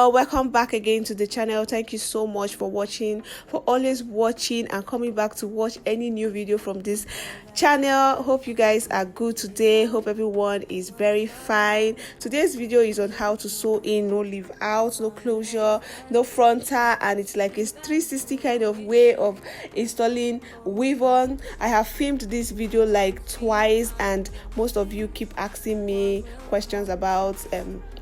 y'all, welcome back again to the channel. Thank you so much for watching, for always watching and coming back to watch any new video from this channel. Hope you guys are good today. Hope everyone is very fine. Today's video is on how to sew in, no leave out, no closure, no frontal, and it's like a 360 kind of way of installing weave on. I have filmed this video like twice and most of you keep asking me questions about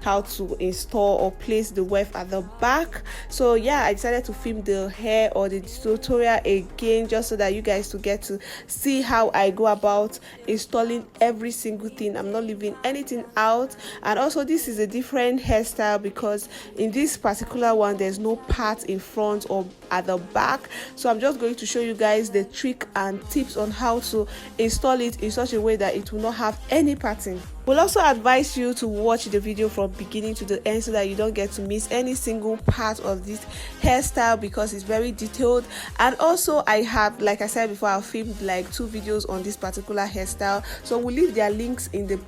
how to install or place the weft at the back. So yeah, I decided to film the hair or the tutorial again just so that you guys to get to see how I go about installing every single thing. I'm not leaving anything out. And also this is a different hairstyle because in this particular one there's no part in front or at the back. So I'm just going to show you guys the trick and tips on how to install it in such a way that it will not have any pattern. We'll also advise you to watch the video from beginning to the end so that you don't get to miss any single part of this hairstyle because it's very detailed. And also I have, like I said before, I filmed like 2 videos on this particular hairstyle, so we'll leave their links in the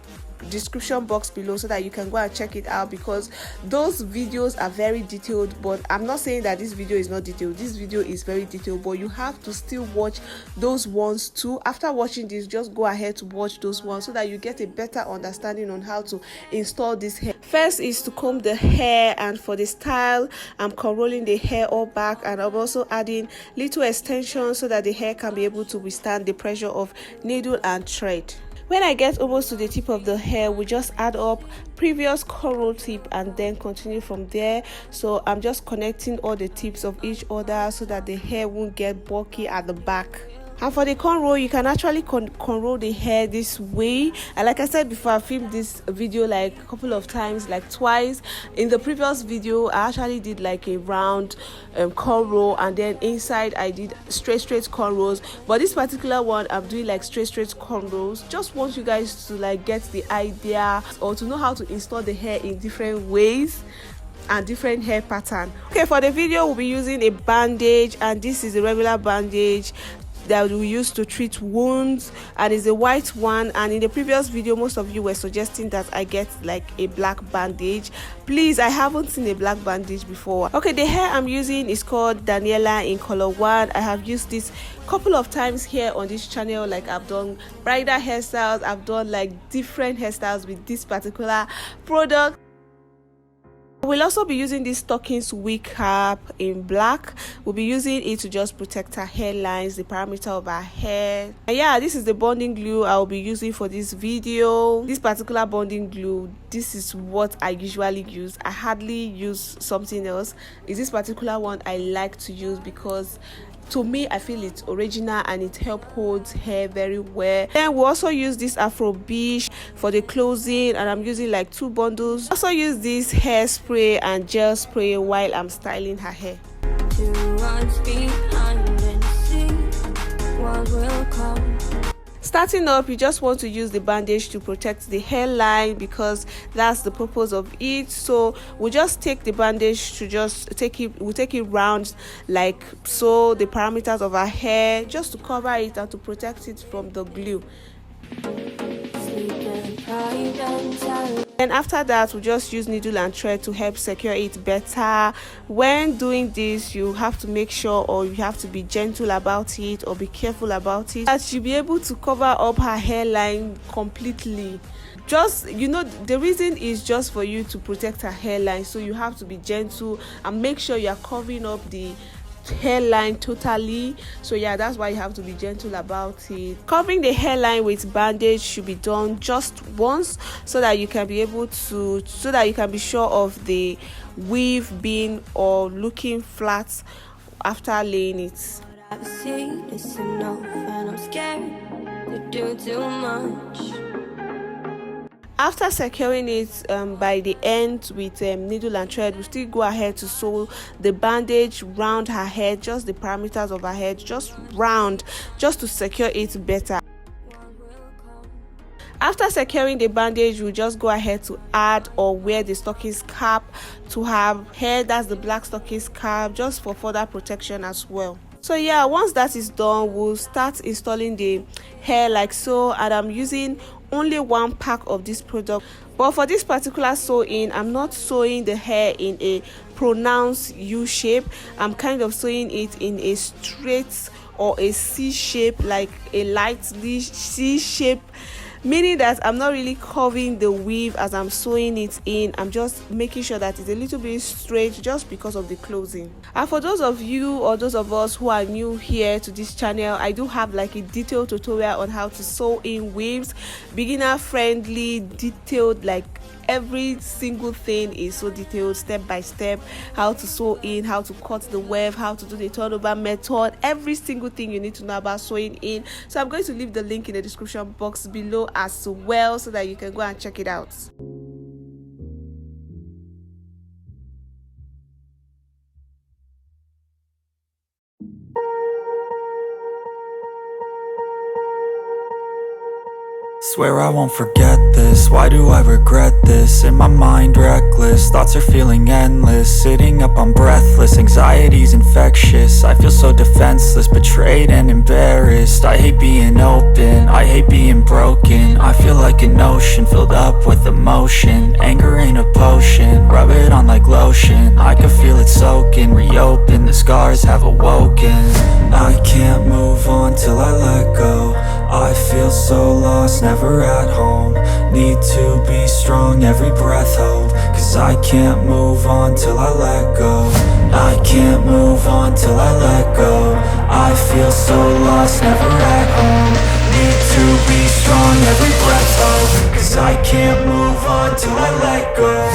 description box below so that you can go and check it out because those videos are very detailed. But I'm not saying that this video is not detailed. This video is very detailed, but you have to still watch those ones too. After watching this, just go ahead to watch those ones so that you get a better understanding on how to install this hair. First is to comb the hair, and for the style I'm rolling the hair all back, and I'm also adding little extensions so that the hair can be able to withstand the pressure of needle and thread. When I get almost to the tip of the hair, we just add up previous cornrow tip and then continue from there. So I'm just connecting all the tips of each other so that the hair won't get bulky at the back. And for the cornrow, you can actually cornrow the hair this way. And like I said before, I filmed this video like a couple of times, like twice. In the previous video, I actually did like a round cornrow, and then inside I did straight cornrows. But this particular one, I'm doing like straight cornrows. Just want you guys to like get the idea or to know how to install the hair in different ways and different hair pattern. Okay, for the video we'll be using a bandage, and this is a regular bandage that we use to treat wounds, and is a white one. And in the previous video most of you were suggesting that I get like a black bandage. Please, I haven't seen a black bandage before. Okay, the hair I'm using is called Daniela in color 1. I have used this couple of times here on this channel. Like I've done bridal hairstyles, I've done like different hairstyles with this particular product. We'll also be using this stockings wig cap in black. We'll be using it to just protect our hairlines, the parameter of our hair. And yeah, this is the bonding glue I'll be using for this video. This particular bonding glue, this is what I usually use. I hardly use something else. Is this particular one I like to use because to me I feel it's original and it helps hold hair very well. Then we also use this afro beach for the closing, and I'm using like 2 bundles. Also use this hairspray and gel spray while I'm styling her hair. Starting up, you just want to use the bandage to protect the hairline because that's the purpose of it. So we'll just take the bandage to just take it round like so, the parameters of our hair, just to cover it and to protect it from the glue. And after that, we just use needle and thread to help secure it better. When doing this, you have to make sure, or you have to be gentle about it or be careful about it, that she'll be able to cover up her hairline completely. Just, you know, the reason is just for you to protect her hairline, so you have to be gentle and make sure you are covering up the hairline totally. So yeah, that's why you have to be gentle about it. Covering the hairline with bandage should be done just once so that you can be able to, so that you can be sure of the weave being or looking flat after laying it. I've seen this enough and I'm scared to do too much. After securing it by the end with needle and thread, we still go ahead to sew the bandage round her head, just the parameters of her head, just round, just to secure it better. After securing the bandage, we'll just go ahead to add or wear the stockings cap to have hair. That's the black stockings cap, just for further protection as well. So yeah, once that is done, we'll start installing the hair like so, and I'm using only 1 pack of this product. But for this particular sewing, I'm not sewing the hair in a pronounced U shape. I'm kind of sewing it in a straight or a C shape, like a light C shape, meaning that I'm not really curving the weave as I'm sewing it in. I'm just making sure that it's a little bit straight just because of the closing. And for those of you or those of us who are new here to this channel, I do have like a detailed tutorial on how to sew in weaves, beginner friendly, detailed, like every single thing is so detailed, step by step, how to sew in, how to cut the weft, how to do the turnover method, every single thing you need to know about sewing in. So I'm going to leave the link in the description box below as well, so that you can go and check it out. Swear I won't forget this, why do I regret this? In my mind reckless, thoughts are feeling endless. Sitting up, I'm breathless, anxiety's infectious. I feel so defenseless, betrayed and embarrassed. I hate being open, I hate being broken. I feel like an ocean, filled up with emotion. Anger ain't a potion, rub it on like lotion. I can feel it soaking, reopen, the scars have awoken. I can't move on till I let go. I feel so lost, never at home. Need to be strong, every breath hold. Cause I can't move on till I let go. I can't move on till I let go. I feel so lost, never at home. Need to be strong, every breath hold. Cause I can't move on till I let go.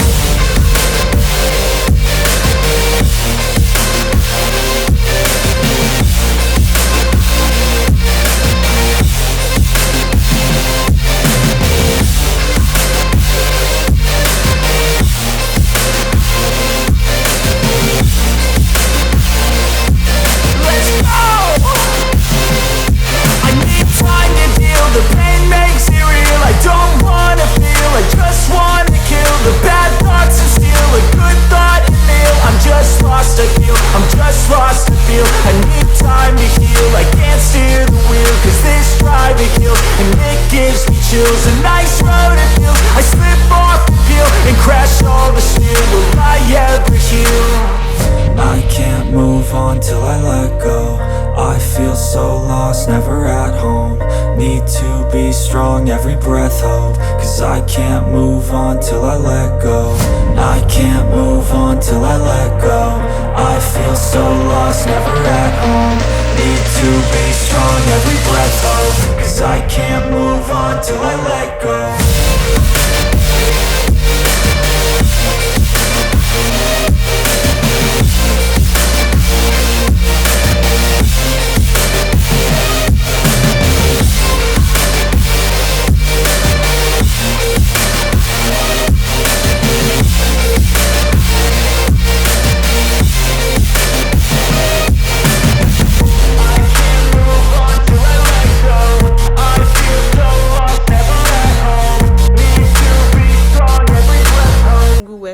A nice road it feels. I slip off the peel and crash all the steel. Will I ever heal? I can't move on till I let go. I feel so lost, never at home. Need to be strong, every breath hold. Cause I can't move on till I let go. I can't move on till I let go. I feel so lost, never at home. Need to be strong, every breath hold. Cause I can't move on till I let go.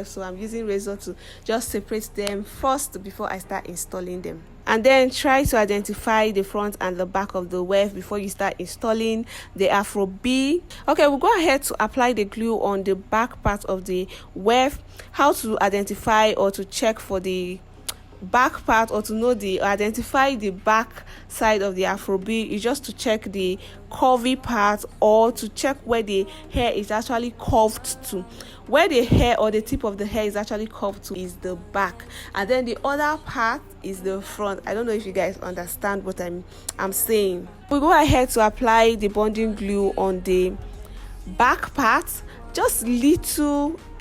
So I'm using razor to just separate them first before I start installing them. And then try to identify the front and the back of the weft before you start installing the Afro B. Okay, we'll go ahead to apply the glue on the back part of the weft. How to identify or to check for the back part, or to know the identify the back side of the Afro B, is just to check the curvy part, or to check where the hair is actually curved to. Where the hair or the tip of the hair is actually curved to is the back, and then the other part is the front. I don't know if you guys understand what I'm saying. We'll go ahead to apply the bonding glue on the back part, just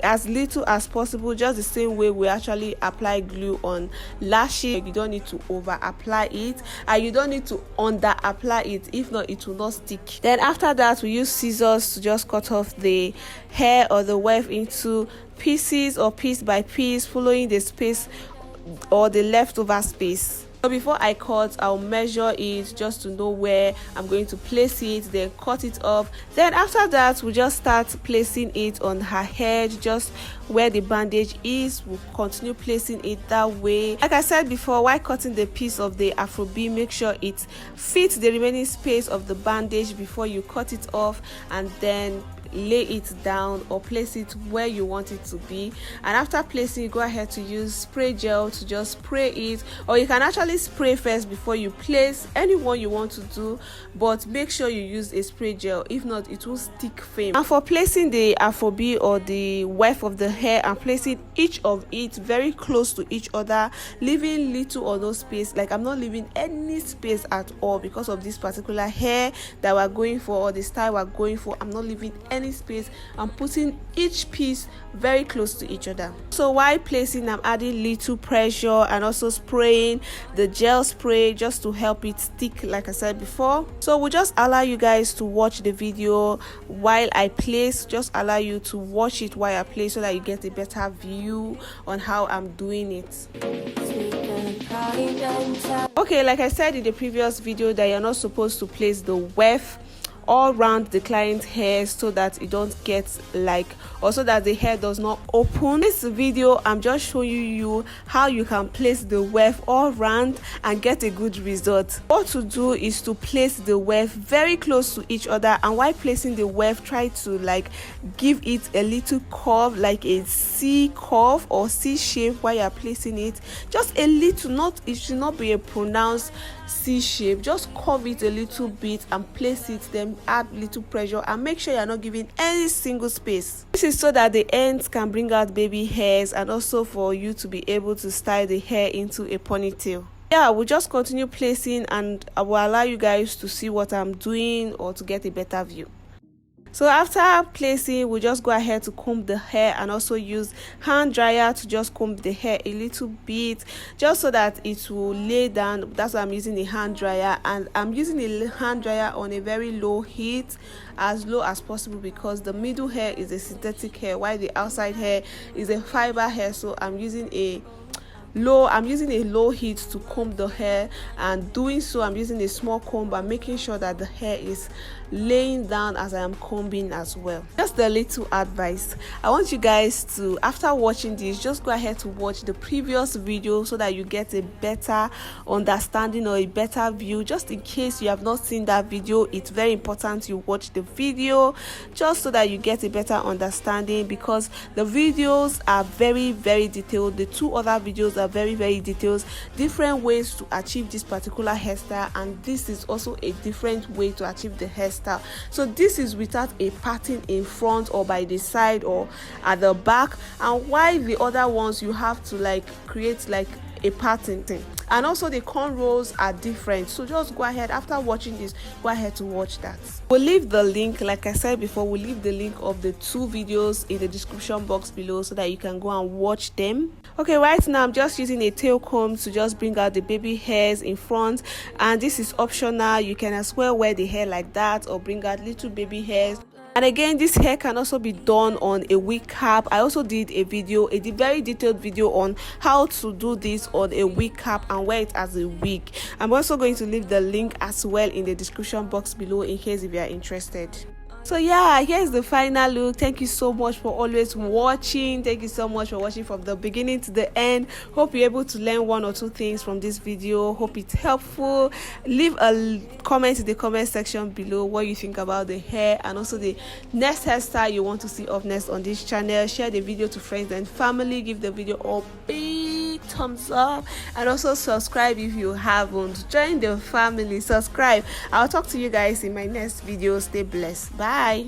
as little as possible, just the same way we actually apply glue on lashes. You don't need to over apply it, and you don't need to under apply it, if not it will not stick. Then after that, we use scissors to just cut off the hair or the weft into pieces or piece by piece, following the space or the leftover space. So before I cut, I'll measure it just to know where I'm going to place it, then cut it off. Then after that, we just start placing it on her head, just where the bandage is. We'll continue placing it that way. Like I said before, while cutting the piece of the Afro B, make sure it fits the remaining space of the bandage before you cut it off, and then lay it down or place it where you want it to be. And after placing, go ahead to use spray gel to just spray it, or you can actually spray first before you place anyone you want to do, but make sure you use a spray gel. If not, it will stick firm. And for placing the afro or the weft of the hair, I'm placing each of it very close to each other, leaving little or no space. Like, I'm not leaving any space at all because of this particular hair that we're going for, or the style we're going for. I'm not leaving any space. I'm putting each piece very close to each other. So while placing, I'm adding little pressure and also spraying the gel spray just to help it stick, like I said before. So we'll just allow you guys to watch the video while I place. Just allow you to watch it while I place so that you get a better view on how I'm doing it. Okay, like I said in the previous video, that you're not supposed to place the weft all around the client's hair so that it don't get like, or so that the hair does not open. This video, I'm just showing you how you can place the weft all around and get a good result. What to do is to place the weft very close to each other, and while placing the weft, try to like give it a little curve, like a C curve or C shape while you're placing it. Just a little, not, it should not be a pronounced C shape. Just curve it a little bit and place it, then add little pressure and make sure you're not giving any single space. This is so that the ends can bring out baby hairs, and also for you to be able to style the hair into a ponytail. Yeah, we'll just continue placing and I will allow you guys to see what I'm doing or to get a better view. So after placing, we'll just go ahead to comb the hair and also use hand dryer to just comb the hair a little bit, just so that it will lay down. That's why I'm using a hand dryer, and I'm using a hand dryer on a very low heat, as low as possible, because the middle hair is a synthetic hair while the outside hair is a fiber hair. So I'm using a low heat to comb the hair, and doing so I'm using a small comb and making sure that the hair is laying down as I am combing as well. Just a little advice, I want you guys to, after watching this, just go ahead to watch the previous video so that you get a better understanding or a better view. Just in case you have not seen that video, it's very important you watch the video just so that you get a better understanding, because the videos are very detailed. The two other videos are very detailed, different ways to achieve this particular hairstyle, and this is also a different way to achieve the hairstyle. So this is without a pattern in front or by the side or at the back, and while the other ones you have to like create like a pattern thing. And also the cornrows are different. So just go ahead, after watching this, go ahead to watch that. We'll leave the link, like I said before, we'll leave the link of the two videos in the description box below so that you can go and watch them. Okay, right now I'm just using a tail comb to just bring out the baby hairs in front, and this is optional. You can as well wear the hair like that or bring out little baby hairs. And again, this hair can also be done on a wig cap. I also did a video, a very detailed video on how to do this on a wig cap and wear it as a wig. I'm also going to leave the link as well in the description box below in case if you are interested. So yeah, here's the final look. Thank you so much for always watching. Thank you so much for watching from the beginning to the end. Hope you're able to learn one or two things from this video. Hope it's helpful. Leave a comment in the comment section below what you think about the hair and also the next hairstyle you want to see up next on this channel. Share the video to friends and family. Give the video a big thumbs up, and also subscribe if you haven't. Join the family, subscribe. I'll talk to you guys in my next video. Stay blessed. Bye.